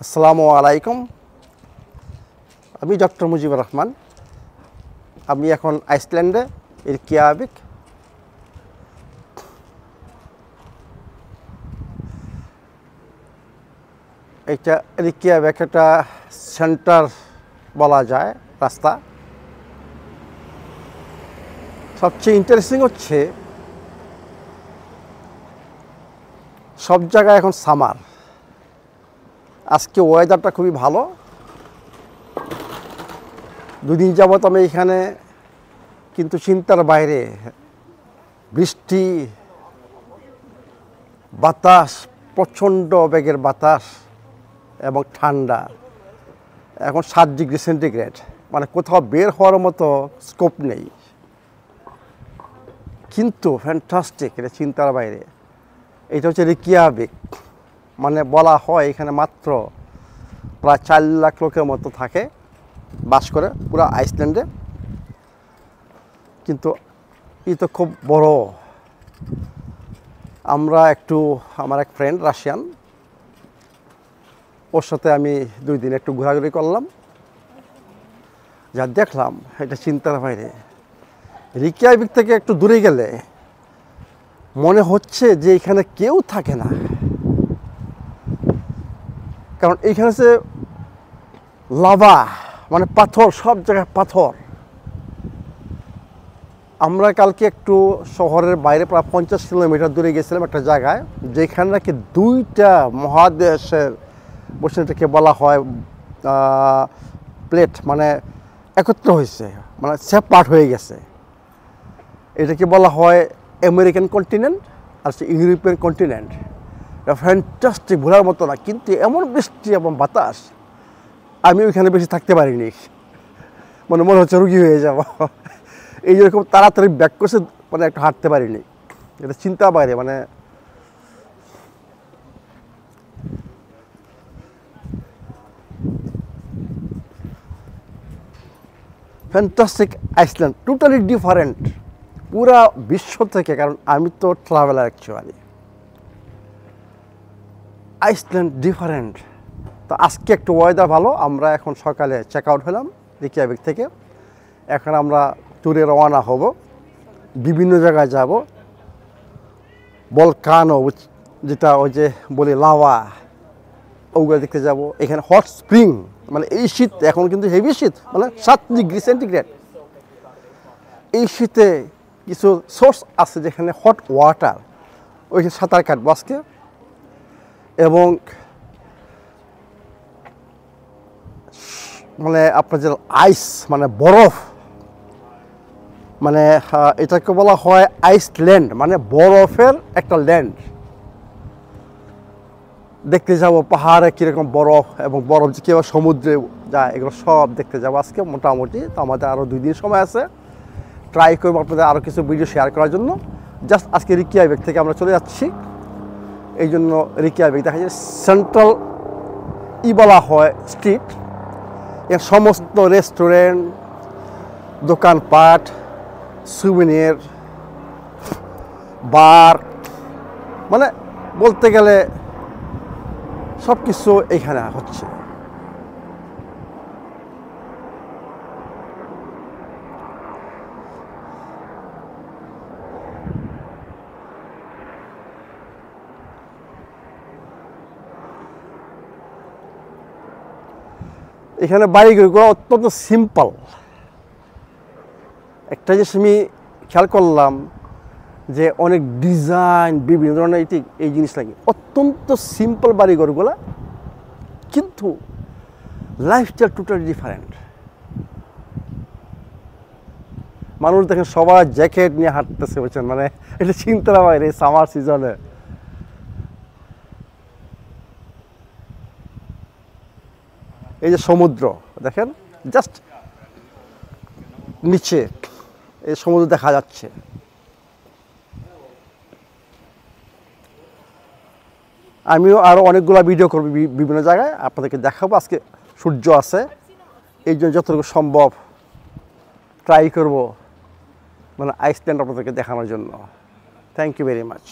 আসসালামু আলাইকুম। আমি ডক্টর মুজিবুর রহমান। আমি এখন আইসল্যান্ডে রিকজাভিক। এটা রিকজাভিক একটা সেন্টার বলা যায়, রাস্তা। সবচেয়ে ইন্টারেস্টিং হচ্ছে সব জায়গায় এখন সামার। আজকে ওয়েদারটা খুবই ভালো। দুদিন যাবত আমি এখানে, কিন্তু চিন্তার বাইরে। বৃষ্টি, বাতাস, প্রচণ্ড বেগের বাতাস এবং ঠান্ডা। এখন 7 ডিগ্রি সেন্টিগ্রেড, মানে কোথাও বের হওয়ার মতো স্কোপ নেই। কিন্তু ফ্যান্টাস্টিক, এটা চিন্তার বাইরে। এটা হচ্ছে রিকজাভিক। মানে বলা হয় এখানে মাত্র প্রায় 4 লাখ লোকের মতো থাকে, বাস করে পুরো আইসল্যান্ডে। কিন্তু এই তো খুব বড়। আমরা আমার এক ফ্রেন্ড রাশিয়ান, ওর সাথে আমি 2 দিন একটু ঘোরাঘুরি করলাম। যা দেখলাম এটা চিন্তার বাইরে। রিকজাভিক থেকে একটু দূরে গেলে মনে হচ্ছে যে এখানে কেউ থাকে না, কারণ এইখানে যে লাভা, মানে পাথর, সব জায়গায় পাথর। আমরা কালকে একটু শহরের বাইরে প্রায় 50 কিলোমিটার দূরে গেছিলাম একটা জায়গায়, যেখানে নাকি 2টা মহাদেশের বসে, এটাকে বলা হয় প্লেট, মানে একত্র হয়েছে, মানে সেপারেট হয়ে গেছে। এটাকে বলা হয় আমেরিকান কন্টিনেন্ট আর ইউরোপিয়ান কন্টিনেন্ট। ফ্যান্টাস্টিক, ভোলার মতো না। কিন্তু এমন বৃষ্টি এবং বাতাস, আমি ওইখানে বেশি থাকতে পারিনি। মনে হচ্ছে রুগী হয়ে যাব। এই যেরকম তাড়াতাড়ি ব্যাক করছে, মানে একটু হাঁটতে পারিনি। এটা চিন্তা বাইরে। মানে ফ্যান্টাস্টিক আইসল্যান্ড, টোটালি ডিফারেন্ট পুরা বিশ্ব থেকে। কারণ আমি তো ট্রাভেলার অ্যাকচুয়ালি। Iceland different. তো আজকে একটু ওয়েদার ভালো। আমরা এখন সকালে চেক আউট হলাম রিকজাভিক থেকে। এখন আমরা ট্যুরে রওনা হব, বিভিন্ন জায়গায় যাব। ভলকানো, যেটা ওই যে বলি লাভা, ওগুলো দেখতে যাব। এখানে হট স্প্রিং, মানে এই শীত, এখন কিন্তু হেভি শীত, মানে 7 ডিগ্রি সেন্টিগ্রেড। এই শীতে কিছু সোর্স আছে যেখানে হট ওয়াটার, ওইখানে সাঁতার কাটবো আজকে। এবং মানে আপনার যে আইস, মানে বরফ, মানে এটাকে বলা হয় আইসল্যান্ড, মানে বরফের একটা ল্যান্ড। দেখতে যাব পাহাড়ে কীরকম বরফ, এবং বরফ যে কীভাবে সমুদ্রে যায়, এগুলো সব দেখতে যাবো আজকে মোটামুটি। তো আমাদের আরও 2 দিন সময় আছে। ট্রাই করবো আপনাদের আরও কিছু ভিডিও শেয়ার করার জন্য। জাস্ট আজকে রিকজাভিক থেকে আমরা চলে যাচ্ছি। এই জন্য রিকজাভিক দেখা যায় সেন্ট্রাল বলা হয় স্ট্রিট। এর সমস্ত রেস্টুরেন্ট, দোকানপাট, সুভিনির, বার, মানে বলতে গেলে সব কিছু এখানে হচ্ছে। এখানে বাড়িগুলো অত্যন্ত সিম্পল। একটা জিনিস আমি খেয়াল করলাম যে অনেক ডিজাইন, বিভিন্ন ধরনের এই জিনিস লাগে। অত্যন্ত সিম্পল বাড়িঘরগুলো, কিন্তু লাইফস্টাইল টোটালি ডিফারেন্ট। মানুষ দেখেন সবার জ্যাকেট নিয়ে হাঁটতেছে, বলছেন, মানে এটা চিন্তার বাইরে সামার সিজনে। এই যে সমুদ্র দেখেন, জাস্ট নিচে এই সমুদ্র দেখা যাচ্ছে। আমিও আরও অনেকগুলো ভিডিও করব বিভিন্ন জায়গায়, আপনাদেরকে দেখাবো। আজকে সূর্য আছে, এই জন্য যতটুকু সম্ভব ট্রাই করব, মানে আইসল্যান্ড আপনাদেরকে দেখানোর জন্য। Thank you very much.